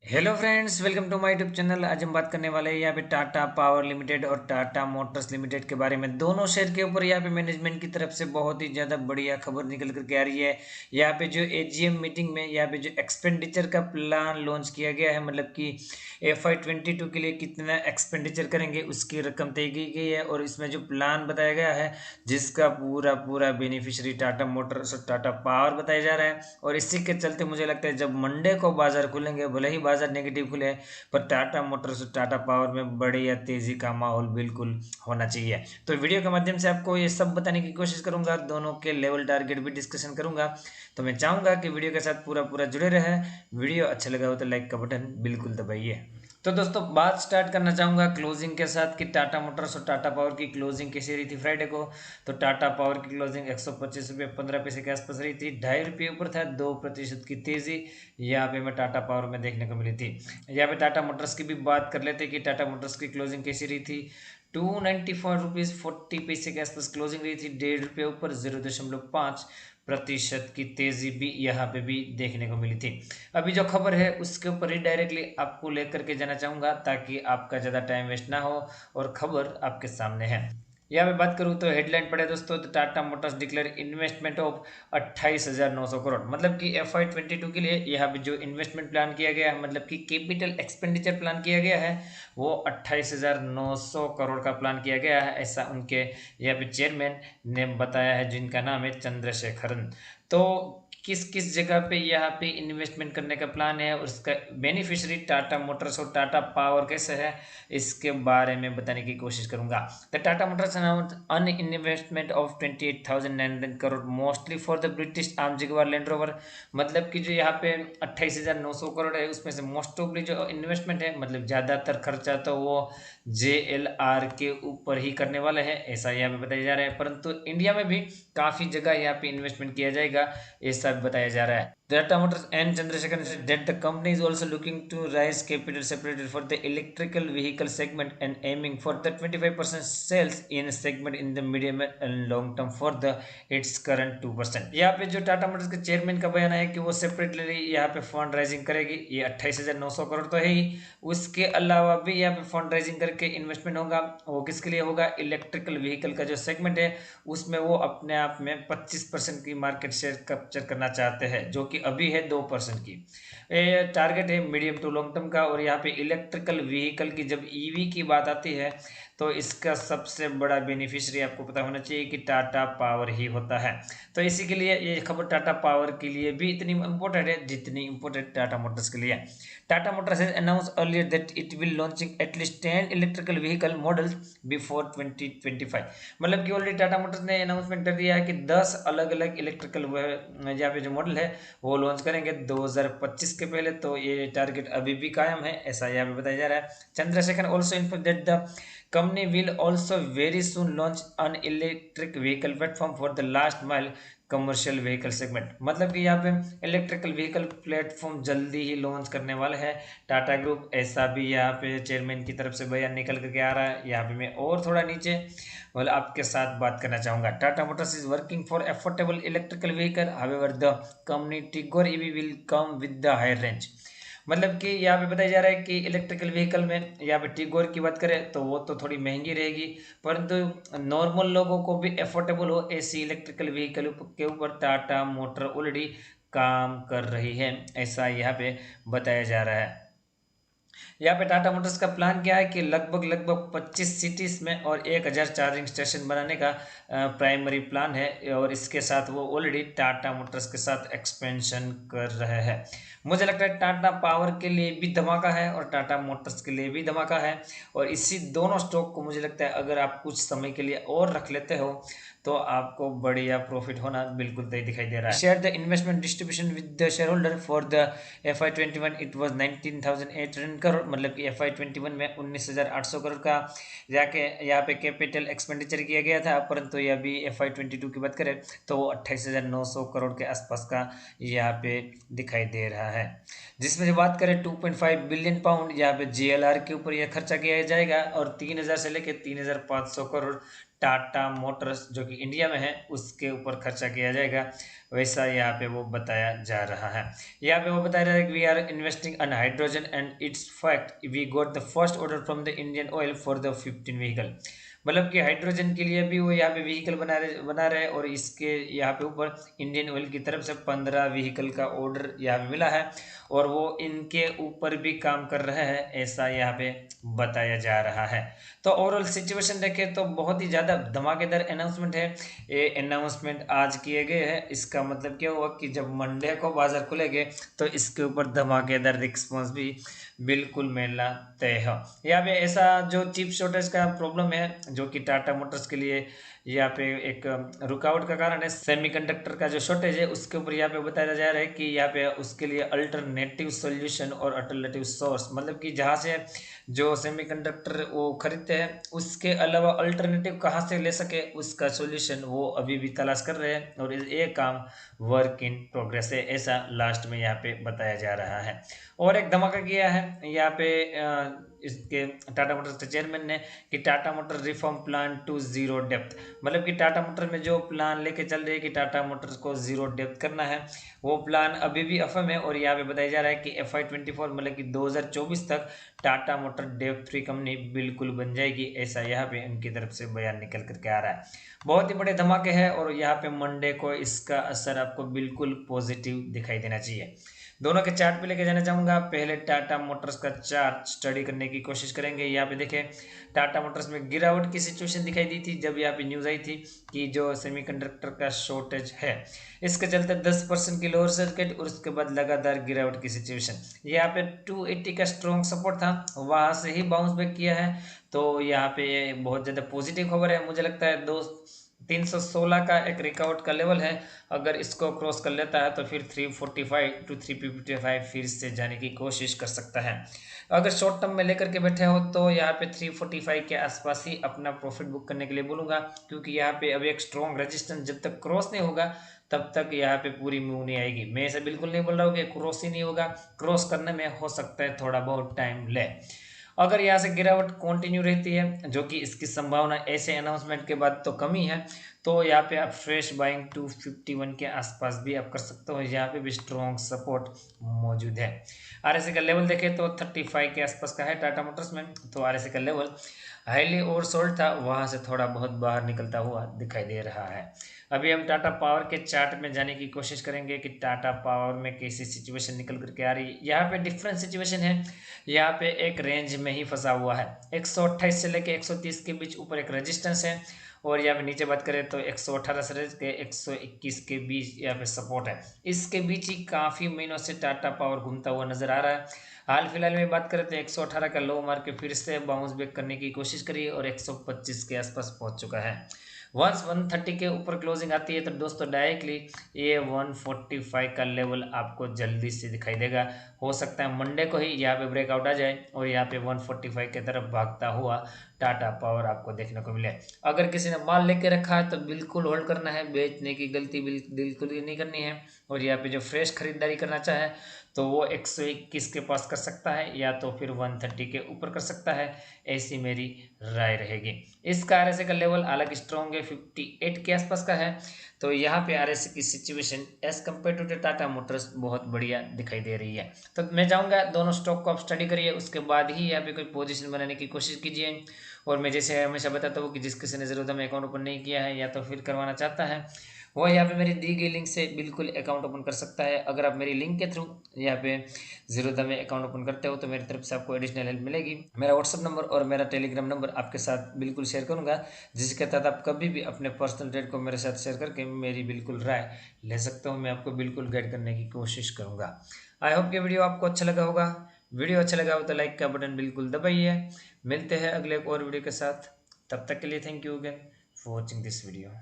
Hello friends, welcome to my YouTube channel. आज हम बात करने वाले हैं यहाँ पे टाटा पावर लिमिटेड और टाटा मोटर्स लिमिटेड के बारे में। दोनों शेयर के ऊपर यहाँ पे मैनेजमेंट की तरफ से बहुत ही ज़्यादा बढ़िया खबर निकल करके आ रही है। यहाँ पे जो एजीएम मीटिंग में यहाँ पे जो एक्सपेंडिचर का प्लान लॉन्च किया गया है, मतलब कि FY 22 के लिए कितना एक्सपेंडिचर करेंगे उसकी रकम तय की गई है। और इसमें जो प्लान बताया गया है जिसका पूरा पूरा बेनिफिशियरी टाटा मोटर्स और टाटा पावर बताया जा रहा है। और इसी के चलते मुझे लगता है जब मंडे को बाजार खुलेंगे, भले ही बाजार नेगेटिव खुले, पर टाटा मोटर्स और टाटा पावर में बड़ी या तेजी का माहौल बिल्कुल होना चाहिए। तो वीडियो के माध्यम से आपको ये सब बताने की कोशिश करूंगा, दोनों के लेवल टारगेट भी डिस्कशन करूंगा। तो मैं चाहूंगा कि वीडियो के साथ पूरा पूरा जुड़े रहे। वीडियो अच्छा लगा हो तो लाइक का बटन बिल्कुल दबाइए। तो दोस्तों, बात स्टार्ट करना चाहूँगा क्लोजिंग के साथ कि टाटा मोटर्स और टाटा पावर की क्लोजिंग कैसी रही थी फ्राइडे को। तो टाटा पावर की क्लोजिंग 125 रुपये 15 पैसे के आसपास रही थी, 2.5 रुपये ऊपर था, 2% की तेज़ी यहाँ पे हमें टाटा पावर में देखने को मिली थी। यहाँ पे टाटा मोटर्स की भी बात कर लेते कि टाटा मोटर्स की क्लोजिंग कैसी रही थी। 294 रुपीज़ 40 पैसे के आसपास क्लोजिंग रही थी, 1.5 रुपये ऊपर, 0.5% की तेज़ी भी यहाँ पे भी देखने को मिली थी। अभी जो खबर है उसके ऊपर ही डायरेक्टली आपको लेकर के जाना चाहूँगा ताकि आपका ज़्यादा टाइम वेस्ट ना हो और खबर आपके सामने है। यहाँ पे बात करूँ तो हेडलाइन पढ़े दोस्तों, तो Tata Motors declare investment of 28,900 crore. मतलब कि FY 22 के लिए यहाँ पे जो इन्वेस्टमेंट प्लान किया गया है, मतलब कि कैपिटल एक्सपेंडिचर प्लान किया गया है, वो 28,900 करोड़ का प्लान किया गया है, ऐसा उनके यहाँ पे चेयरमैन ने बताया है, जिनका नाम है चंद्रशेखरन। तो किस किस जगह पे यहाँ पे इन्वेस्टमेंट करने का प्लान है और उसका बेनिफिशियरी टाटा मोटर्स और टाटा पावर कैसे है, इसके बारे में बताने की कोशिश करूंगा। The Tata Motors announce an investment of 28,900 crore mostly for the British arm Jaguar Land Rover. मतलब कि जो यहाँ पे 28,900 करोड़ है उसमें से मोस्ट ऑफली जो इन्वेस्टमेंट है, मतलब ज़्यादातर खर्चा तो वो JLR के ऊपर ही करने वाले हैं, ऐसा यहाँ पे बताया जा रहा है। परंतु इंडिया में भी काफ़ी जगह यहाँ पे इन्वेस्टमेंट किया जाएगा, ऐसा बताया जा रहा है। Tata Motors and Chandrasekhar said that the company is also looking to raise capital separately for the electrical vehicle segment and aiming for the 25% sales in segment in the medium and long term for the its current 2%। यहाँ पे जो Tata Motors के chairman का बयान है कि वो separately यहाँ पे फंड राइजिंग करेगी, ये 28,900 करोड़ तो है ही, उसके अलावा भी यहाँ पे फंड राइजिंग करके इन्वेस्टमेंट होगा। वो किसके लिए होगा? इलेक्ट्रिकल व्हीकल का जो सेगमेंट है उसमें वो अपने आप में 25% की मार्केट शेयर कैप्चर करना चाहते हैं, जो कि अभी है 2% की। ये टारगेट है मीडियम टू लॉन्ग टर्म का। और यहाँ पे इलेक्ट्रिकल व्हीकल की जब ईवी की बात आती है तो इसका सबसे बड़ा बेनिफिशियरी आपको पता होना चाहिए कि टाटा पावर ही होता है। तो इसी के लिए ये खबर टाटा पावर के लिए भी इतनी इंपॉर्टेंट है जितनी इंपॉर्टेंट टाटा मोटर्स के लिए। Tata Motors has announced earlier that it will launching at least 10 electrical vehicle models before 2025। मतलब कि ऑलरेडी टाटा मोटर्स ने अनाउंसमेंट कर दिया है कि 10 अलग अलग इलेक्ट्रिकल यहाँ पे जो मॉडल है वो लॉन्च करेंगे 2025 के पहले। तो ये टारगेट अभी भी कायम है, ऐसा यहाँ पे बताया जा रहा है। Chandrashekhar also inform that the company will also very soon launch an electric vehicle platform for the last mile commercial vehicle segment. मतलब कि यहाँ पे इलेक्ट्रिकल व्हीकल प्लेटफॉर्म जल्दी ही लॉन्च करने वाला है टाटा ग्रुप, ऐसा भी यहाँ पे चेयरमैन की तरफ से बयान निकल करके आ रहा है। यहाँ पे मैं और थोड़ा नीचे मतलब आपके साथ बात करना चाहूँगा। Tata Motors is working for affordable electrical vehicle, however the company Tigor EV will come with the higher range. मतलब कि यहाँ पे बताया जा रहा है कि इलेक्ट्रिकल व्हीकल में यहाँ पे टिगोर की बात करें तो वो तो थोड़ी महंगी रहेगी, परंतु नॉर्मल लोगों को भी अफोर्डेबल हो ऐसी इलेक्ट्रिकल व्हीकल के ऊपर टाटा मोटर ऑलरेडी काम कर रही है, ऐसा यहाँ पे बताया जा रहा है। यहाँ पे टाटा मोटर्स का प्लान क्या है कि लगभग 25 सिटीज़ में और 1,000 चार्जिंग स्टेशन बनाने का प्राइमरी प्लान है। और इसके साथ वो ऑलरेडी टाटा मोटर्स के साथ एक्सपेंशन कर रहे हैं। मुझे लगता है टाटा पावर के लिए भी धमाका है और टाटा मोटर्स के लिए भी धमाका है। और इसी दोनों स्टॉक को मुझे लगता है अगर आप कुछ समय के लिए और रख लेते हो तो आपको बढ़िया प्रॉफिट होना बिल्कुल तय दिखाई दे रहा है। Share the investment distribution with the share holder for the FY 21 it was 19,800 crore. मतलब कि FY 21 में 19,800 करोड़ का जाके यहाँ पे कैपिटल एक्सपेंडिचर किया गया था, परंतु ये अभी FY 22 की बात करें तो 28,900 करोड़ के आसपास का यहाँ पे दिखाई दे रहा है। जिसमें जो बात करें 2.5 बिलियन पाउंड यहाँ पे JLR के ऊपर यह खर्चा किया जाएगा और 3,000 से लेकर 3,500 करोड़ टाटा मोटर्स जो कि इंडिया में है उसके ऊपर खर्चा किया जाएगा, वैसा यहाँ पे वो बताया जा रहा है। यहाँ पे वो बताया जा रहा है कि we are investing on hydrogen and it's fact we got the first order from the Indian Oil for the 15 vehicle. मतलब कि हाइड्रोजन के लिए भी वो यहाँ पे व्हीकल बना रहे और इसके यहाँ पे ऊपर इंडियन ऑयल की तरफ से 15 व्हीकल का ऑर्डर यहाँ पे मिला है और वो इनके ऊपर भी काम कर रहे हैं, ऐसा यहाँ पे बताया जा रहा है। तो ओवरऑल सिचुएशन देखें तो बहुत ही ज़्यादा धमाकेदार अनाउंसमेंट है। ये अनाउंसमेंट आज किए गए हैं, इसका मतलब क्या हुआ कि जब मंडे को बाजार खुलेंगे तो इसके ऊपर धमाकेदार रिस्पॉन्स भी बिल्कुल मिलना तय है। यहाँ पे ऐसा जो चिप शॉर्टेज का प्रॉब्लम है जो कि टाटा मोटर्स के लिए यहाँ पे एक रुकावट का कारण है, सेमीकंडक्टर का जो शॉर्टेज है उसके ऊपर यहाँ पे बताया जा रहा है कि यहाँ पे उसके लिए अल्टरनेटिव सॉल्यूशन और अल्टरनेटिव सोर्स, मतलब कि जहाँ से जो सेमीकंडक्टर वो खरीदते हैं उसके अलावा अल्टरनेटिव कहाँ से ले सके उसका सॉल्यूशन वो अभी भी तलाश कर रहे हैं और ये काम वर्क इन प्रोग्रेस है, ऐसा लास्ट में यहाँ पे बताया जा रहा है। और एक धमाका किया है यहाँ पे इसके टाटा मोटर्स के चेयरमैन ने कि Tata motor reform plan to zero depth, मतलब कि टाटा मोटर में जो प्लान लेके चल रही है कि टाटा मोटर्स को जीरो डेप्थ करना है वो प्लान अभी भी अफम है। और यहाँ पे बताया जा रहा है कि FY24 मतलब कि 2024 तक Tata motor depth free company बिल्कुल बन जाएगी, ऐसा यहाँ पे उनकी तरफ से बयान निकल करके आ रहा है। बहुत ही बड़े धमाके हैं और यहाँ पे मंडे को इसका असर आपको बिल्कुल पॉजिटिव दिखाई देना चाहिए। दोनों के चार्ट पे लेके जाना चाहूँगा। पहले टाटा मोटर्स का चार्ट स्टडी करने की कोशिश करेंगे। यहाँ पे देखें टाटा मोटर्स में गिरावट की सिचुएशन दिखाई दी थी जब यहाँ पे न्यूज़ आई थी कि जो सेमीकंडक्टर का शॉर्टेज है इसके चलते 10% की लोअर सर्किट और उसके बाद लगातार गिरावट की सिचुएशन। यहाँ पे 280 का स्ट्रॉन्ग सपोर्ट था, वहाँ से ही बाउंस बैक किया है, तो यहाँ पे बहुत ज़्यादा पॉजिटिव खबर है। मुझे लगता है 316 का एक रिकॉर्ड का लेवल है, अगर इसको क्रॉस कर लेता है तो फिर 345 टू 355 फिर से जाने की कोशिश कर सकता है। अगर शॉर्ट टर्म में लेकर के बैठे हो तो यहाँ पे 345 के आसपास ही अपना प्रॉफिट बुक करने के लिए बोलूँगा, क्योंकि यहाँ पे अभी एक स्ट्रॉन्ग रेजिस्टेंस जब तक क्रॉस नहीं होगा तब तक यहाँ पे पूरी मूव नहीं आएगी। मैं ऐसा बिल्कुल नहीं बोल रहा हूँ कि क्रॉस ही नहीं होगा, क्रॉस करने में हो सकता है थोड़ा बहुत टाइम ले। अगर यहाँ से गिरावट कंटिन्यू रहती है जो कि इसकी संभावना ऐसे अनाउंसमेंट के बाद तो कमी है, तो यहाँ पे आप फ्रेश बाइंग 251 के आसपास भी आप कर सकते हो, यहाँ पे भी स्ट्रॉन्ग सपोर्ट मौजूद है। RSI का लेवल देखें तो 35 के आसपास का है टाटा मोटर्स में, तो RSI का लेवल हाईली ओवरसोल्ड था, वहाँ से थोड़ा बहुत बाहर निकलता हुआ दिखाई दे रहा है। अभी हम टाटा पावर के चार्ट में जाने की कोशिश करेंगे कि टाटा पावर में कैसी सिचुएशन निकल करके आ रही है। यहाँ पे डिफरेंट सिचुएशन है, यहाँ पे एक रेंज में ही फंसा हुआ है। 128 से लेके 130 के बीच ऊपर एक रेजिस्टेंस है और यहाँ पे नीचे बात करें तो 118 से लेके 121 के बीच यहाँ पे सपोर्ट है। इसके बीच ही काफ़ी महीनों से टाटा पावर घूमता हुआ नजर आ रहा है। हाल फिलहाल में बात करें तो 118 का लो मार के फिर से बाउंस बैक करने की कोशिश करी और 125 के आसपास पहुंच चुका है। वंस 130 के ऊपर क्लोजिंग आती है तो दोस्तों डायरेक्टली ये 145 का लेवल आपको जल्दी से दिखाई देगा। हो सकता है मंडे को ही यहाँ पे ब्रेकआउट आ जाए और यहाँ पे 145 की तरफ भागता हुआ टाटा पावर आपको देखने को मिले। अगर किसी ने माल लेके रखा है तो बिल्कुल होल्ड करना है, बेचने की गलती बिल्कुल ही नहीं करनी है। और यहाँ पे जो फ्रेश खरीदारी करना चाहे तो वो 121 के पास कर सकता है या तो फिर 130 के ऊपर कर सकता है, ऐसी मेरी राय रहेगी। इसका RSI का लेवल हालांकि स्ट्रॉन्ग है, 58 के आसपास का है, तो यहाँ पे RSI की situation as compare to Tata Motors बहुत बढ़िया दिखाई दे रही है। तो मैं चाहूँगा दोनों स्टॉक को आप स्टडी करिए, उसके बाद ही यहाँ पे कोई पोजीशन बनाने की कोशिश कीजिए। और मैं जैसे हमेशा बताता हूँ कि जिस किसी ने ज़रूरत में अकाउंट ओपन नहीं किया है या तो फिर करवाना चाहता है वो यहाँ पे मेरी दी गई लिंक से बिल्कुल अकाउंट ओपन कर सकता है। अगर आप मेरी लिंक के थ्रू यहाँ पे ज़रूरत में अकाउंट ओपन करते हो तो मेरी तरफ से आपको एडिशनल हेल्प मिलेगी। मेरा व्हाट्सअप नंबर और मेरा टेलीग्राम नंबर आपके साथ बिल्कुल शेयर करूँगा, जिसके तहत आप कभी भी अपने पर्सनल ट्रेड को मेरे साथ शेयर करके मेरी बिल्कुल राय ले सकते हो। मैं आपको बिल्कुल गाइड करने की कोशिश करूँगा। आई होप कि वीडियो आपको अच्छा लगा होगा। वीडियो अच्छा लगा हो तो लाइक का बटन बिल्कुल दबाइए। मिलते हैं अगले एक और वीडियो के साथ, तब तक के लिए thank you again for watching this video.